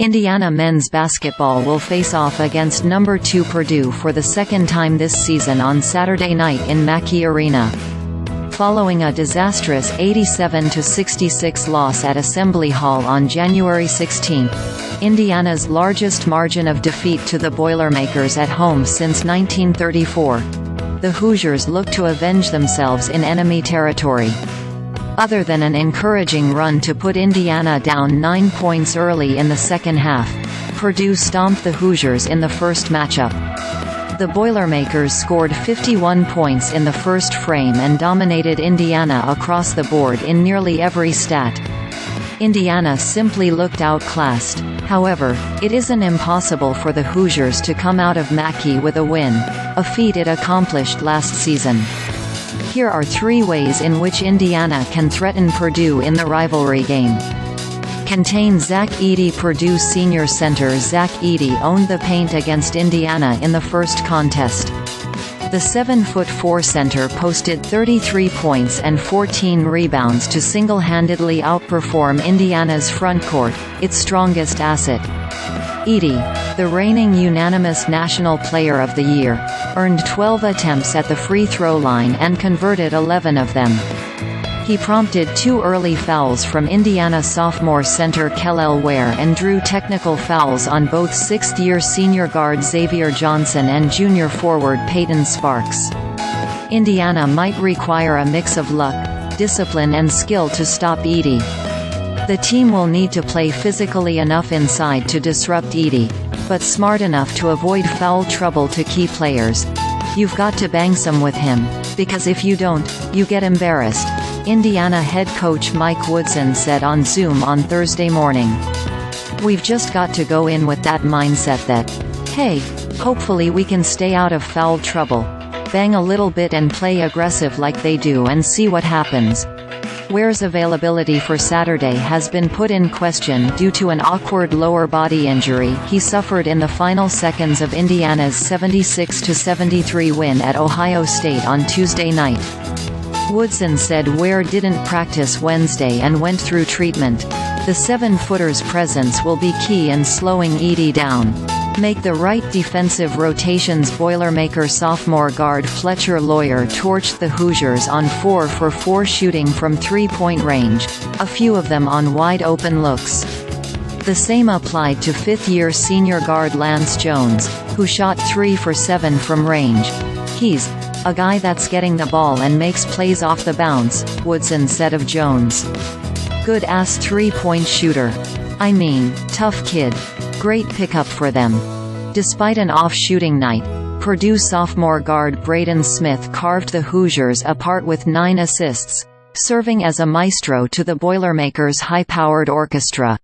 Indiana men's basketball will face off against number 2 Purdue for the second time this season on Saturday night in Mackey Arena. Following a disastrous 87-66 loss at Assembly Hall on January 16, Indiana's largest margin of defeat to the Boilermakers at home since 1934, the Hoosiers look to avenge themselves in enemy territory. Other than an encouraging run to put Indiana down 9 points early in the second half, Purdue stomped the Hoosiers in the first matchup. The Boilermakers scored 51 points in the first frame and dominated Indiana across the board in nearly every stat. Indiana simply looked outclassed. However, it isn't impossible for the Hoosiers to come out of Mackey with a win, a feat it accomplished last season. Here are 3 ways in which Indiana can threaten Purdue in the rivalry game. Contain Zach EdeyPurdue senior center Zach Edey owned the paint against Indiana in the first contest. The 7'4" center posted 33 points and 14 rebounds to single-handedly outperform Indiana's frontcourt, its strongest asset. Edey, the reigning unanimous National Player of the Year, earned 12 attempts at the free throw line and converted 11 of them. He prompted 2 early fouls from Indiana sophomore center Kel'el Ware and drew technical fouls on both 6th-year senior guard Xavier Johnson and junior forward Payton Sparks. Indiana might require a mix of luck, discipline and skill to stop Edey. The team will need to play physically enough inside to disrupt Edey, but smart enough to avoid foul trouble to key players. You've got to bang some with him, because if you don't, you get embarrassed, Indiana head coach Mike Woodson said on Zoom on Thursday morning. We've just got to go in with that mindset that, hey, hopefully we can stay out of foul trouble, bang a little bit and play aggressive like they do and see what happens. Ware's availability for Saturday has been put in question due to an awkward lower body injury he suffered in the final seconds of Indiana's 76-73 win at Ohio State on Tuesday night. Woodson said Ware didn't practice Wednesday and went through treatment. The 7-footer's presence will be key in slowing Edey down. Make the right defensive rotations Boilermaker sophomore guard Fletcher Loyer torched the Hoosiers on 4 for 4 shooting from 3-point range, a few of them on wide-open looks. The same applied to 5th-year senior guard Lance Jones, who shot 3 for 7 from range. He's a guy that's getting the ball and makes plays off the bounce, Woodson said of Jones. Good-ass 3-point shooter. I mean, tough kid. Great pickup for them. Despite an off shooting night, Purdue sophomore guard Braden Smith carved the Hoosiers apart with 9 assists, serving as a maestro to the Boilermakers' high-powered orchestra.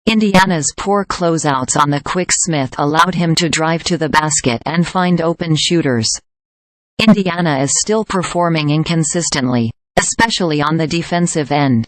Indiana's poor closeouts on the quick Smith allowed him to drive to the basket and find open shooters. Indiana is still performing inconsistently, especially on the defensive end.